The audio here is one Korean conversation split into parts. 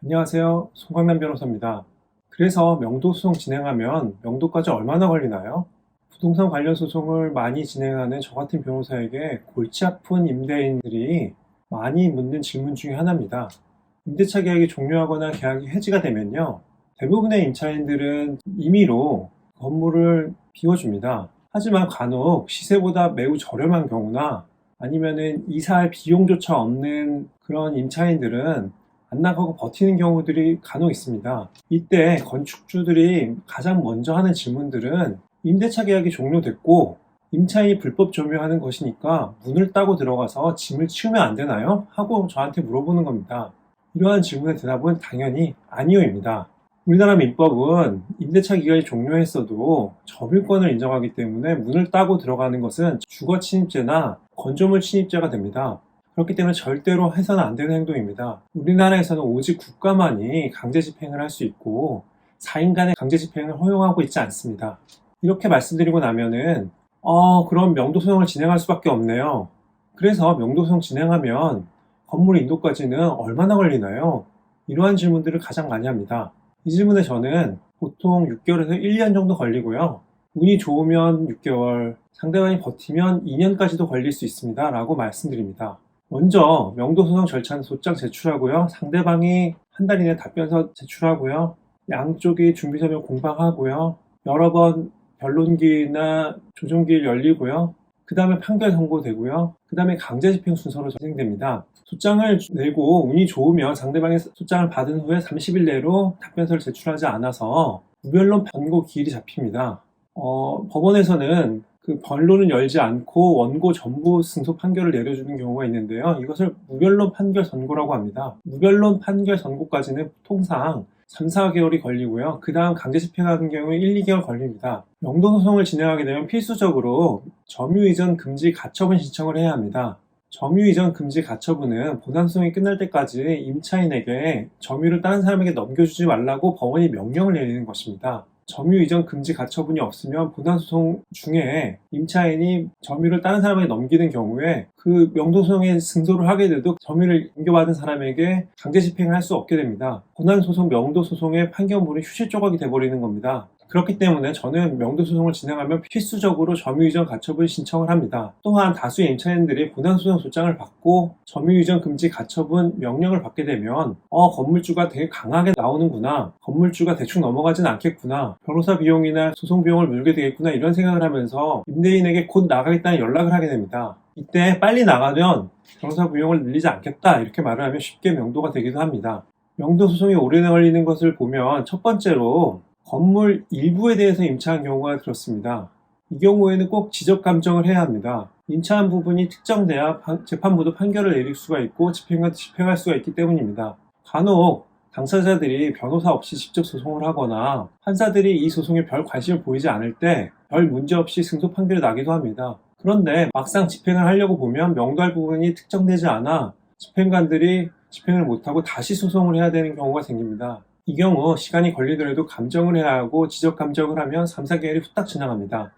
안녕하세요. 송강남 변호사입니다. 그래서 명도 소송 진행하면 명도까지 얼마나 걸리나요? 부동산 관련 소송을 많이 진행하는 저 같은 변호사에게 골치 아픈 임대인들이 많이 묻는 질문 중에 하나입니다. 임대차 계약이 종료하거나 계약이 해지가 되면요. 대부분의 임차인들은 임의로 건물을 비워줍니다. 하지만 간혹 시세보다 매우 저렴한 경우나 아니면은 이사할 비용조차 없는 그런 임차인들은 안 나가고 버티는 경우들이 간혹 있습니다. 이때 건축주들이 가장 먼저 하는 질문들은 임대차 계약이 종료됐고 임차인이 불법 점유하는 것이니까 문을 따고 들어가서 짐을 치우면 안 되나요? 하고 저한테 물어보는 겁니다. 이러한 질문의 대답은 당연히 아니요입니다. 우리나라 민법은 임대차 기간이 종료했어도 점유권을 인정하기 때문에 문을 따고 들어가는 것은 주거 침입죄나 건조물 침입죄가 됩니다. 그렇기 때문에 절대로 해서는 안 되는 행동입니다. 우리나라에서는 오직 국가만이 강제 집행을 할 수 있고 4인 간의 강제 집행을 허용하고 있지 않습니다. 이렇게 말씀드리고 나면은 그럼 명도소송을 진행할 수밖에 없네요. 그래서 명도소송 진행하면 건물 인도까지는 얼마나 걸리나요? 이러한 질문들을 가장 많이 합니다. 이 질문에 저는 보통 6개월에서 1년 정도 걸리고요. 운이 좋으면 6개월, 상대방이 버티면 2년까지도 걸릴 수 있습니다. 라고 말씀드립니다. 먼저 명도소송 절차는 소장 제출하고요. 상대방이 한 달 이내 답변서 제출하고요. 양쪽이 준비서면 공방하고요. 여러 번 변론기나 조정기일 열리고요. 그 다음에 판결 선고되고요. 그 다음에 강제집행 순서로 진행됩니다. 소장을 내고 운이 좋으면 상대방의 소장을 받은 후에 30일 내로 답변서를 제출하지 않아서 무변론 변고 기일이 잡힙니다. 법원에서는 그 변론을 열지 않고 원고 전부 승소 판결을 내려주는 경우가 있는데요. 이것을 무변론 판결 선고라고 합니다. 무변론 판결 선고까지는 통상 3, 4개월이 걸리고요. 그 다음 강제 집행하는 경우에 1, 2개월 걸립니다. 명도소송을 진행하게 되면 필수적으로 점유이전 금지 가처분 신청을 해야 합니다. 점유이전 금지 가처분은 본안소송이 끝날 때까지 임차인에게 점유를 다른 사람에게 넘겨주지 말라고 법원이 명령을 내리는 것입니다. 점유이전 금지 가처분이 없으면 본안소송 중에 임차인이 점유를 다른 사람에게 넘기는 경우에 그 명도소송에 승소를 하게 돼도 점유를 인교받은 사람에게 강제 집행을 할 수 없게 됩니다. 본안소송 명도소송의 판결물이 휴지 조각이 돼버리는 겁니다. 그렇기 때문에 저는 명도소송을 진행하면 필수적으로 점유이전 가처분 신청을 합니다. 또한 다수의 임차인들이 본안소송 소장을 받고 점유이전 금지 가처분 명령을 받게 되면 건물주가 되게 강하게 나오는구나, 건물주가 대충 넘어가진 않겠구나, 변호사 비용이나 소송 비용을 물게 되겠구나, 이런 생각을 하면서 임대인에게 곧 나가겠다는 연락을 하게 됩니다. 이때 빨리 나가면 변호사 비용을 늘리지 않겠다, 이렇게 말을 하면 쉽게 명도가 되기도 합니다. 명도 소송이 오래 걸리는 것을 보면 첫 번째로 건물 일부에 대해서 임차한 경우가 그렇습니다. 이 경우에는 꼭 지적 감정을 해야 합니다. 임차한 부분이 특정돼야 재판부도 판결을 내릴 수가 있고 집행할 수가 있기 때문입니다. 간혹 당사자들이 변호사 없이 직접 소송을 하거나 판사들이 이 소송에 별 관심을 보이지 않을 때 별 문제 없이 승소 판결이 나기도 합니다. 그런데 막상 집행을 하려고 보면 명도할 부분이 특정되지 않아 집행관들이 집행을 못하고 다시 소송을 해야 되는 경우가 생깁니다. 이 경우 시간이 걸리더라도 감정을 해야 하고 지적 감정을 하면 3, 4개월이 후딱 지나갑니다.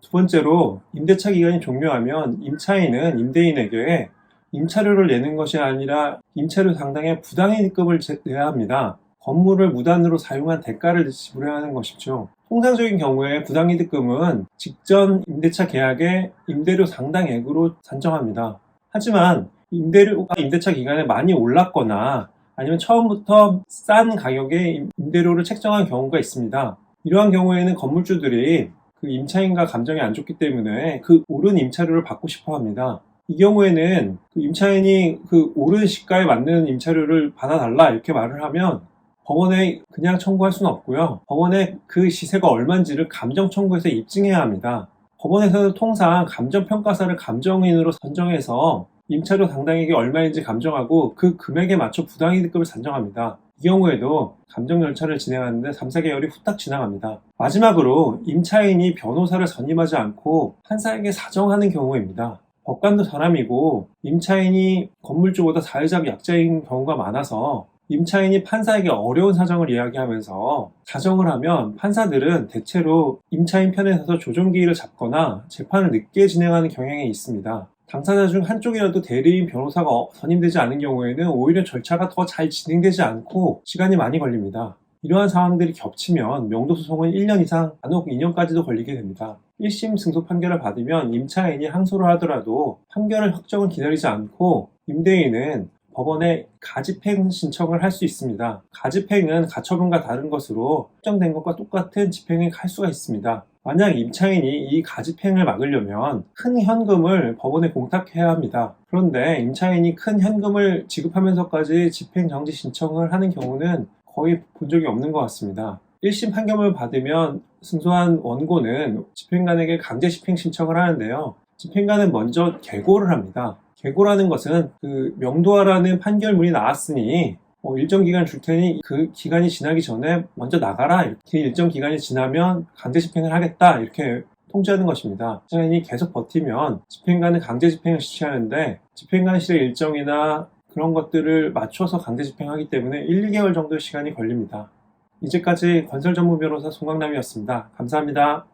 두 번째로 임대차 기간이 종료하면 임차인은 임대인에게 임차료를 내는 것이 아니라 임차료 상당의 부당이익금을 내야 합니다. 건물을 무단으로 사용한 대가를 지불해야 하는 것이죠. 통상적인 경우에 부당이득금은 직전 임대차 계약의 임대료 상당액으로 산정합니다. 하지만 임대료가 임대차 기간에 많이 올랐거나 아니면 처음부터 싼 가격의 임대료를 책정한 경우가 있습니다. 이러한 경우에는 건물주들이 그 임차인과 감정이 안 좋기 때문에 그 오른 임차료를 받고 싶어 합니다. 이 경우에는 그 임차인이 그 오른 시가에 맞는 임차료를 받아달라 이렇게 말을 하면 법원에 그냥 청구할 수는 없고요. 법원에 그 시세가 얼마인지를 감정 청구해서 입증해야 합니다. 법원에서는 통상 감정평가사를 감정인으로 선정해서 임차료 상당액이 얼마인지 감정하고 그 금액에 맞춰 부당이득금을 산정합니다. 이 경우에도 감정 절차를 진행하는데 3, 4개월이 후딱 지나갑니다. 마지막으로 임차인이 변호사를 선임하지 않고 판사에게 사정하는 경우입니다. 법관도 사람이고 임차인이 건물주보다 사회적 약자인 경우가 많아서 임차인이 판사에게 어려운 사정을 이야기하면서 사정을 하면 판사들은 대체로 임차인 편에 서서 조정기일을 잡거나 재판을 늦게 진행하는 경향이 있습니다. 당사자 중 한쪽이라도 대리인 변호사가 선임되지 않은 경우에는 오히려 절차가 더 잘 진행되지 않고 시간이 많이 걸립니다. 이러한 상황들이 겹치면 명도소송은 1년 이상, 간혹 2년까지도 걸리게 됩니다. 1심 승소 판결을 받으면 임차인이 항소를 하더라도 판결을 확정을 기다리지 않고 임대인은 법원에 가집행 신청을 할 수 있습니다. 가집행은 가처분과 다른 것으로 확정된 것과 똑같은 집행에 갈 수가 있습니다. 만약 임차인이 이 가집행을 막으려면 큰 현금을 법원에 공탁해야 합니다. 그런데 임차인이 큰 현금을 지급하면서까지 집행정지 신청을 하는 경우는 거의 본 적이 없는 것 같습니다. 1심 판결을 받으면 승소한 원고는 집행관에게 강제 집행 신청을 하는데요. 집행관은 먼저 계고를 합니다. 계고라는 것은 명도하라는 판결문이 나왔으니 일정 기간 줄 테니 그 기간이 지나기 전에 먼저 나가라. 이렇게 일정 기간이 지나면 강제 집행을 하겠다. 이렇게 통지하는 것입니다. 집행관이 계속 버티면 집행관은 강제 집행을 실시하는데 집행관실의 일정이나 그런 것들을 맞춰서 강제 집행하기 때문에 1, 2개월 정도의 시간이 걸립니다. 이제까지 건설 전문 변호사 송강남이었습니다. 감사합니다.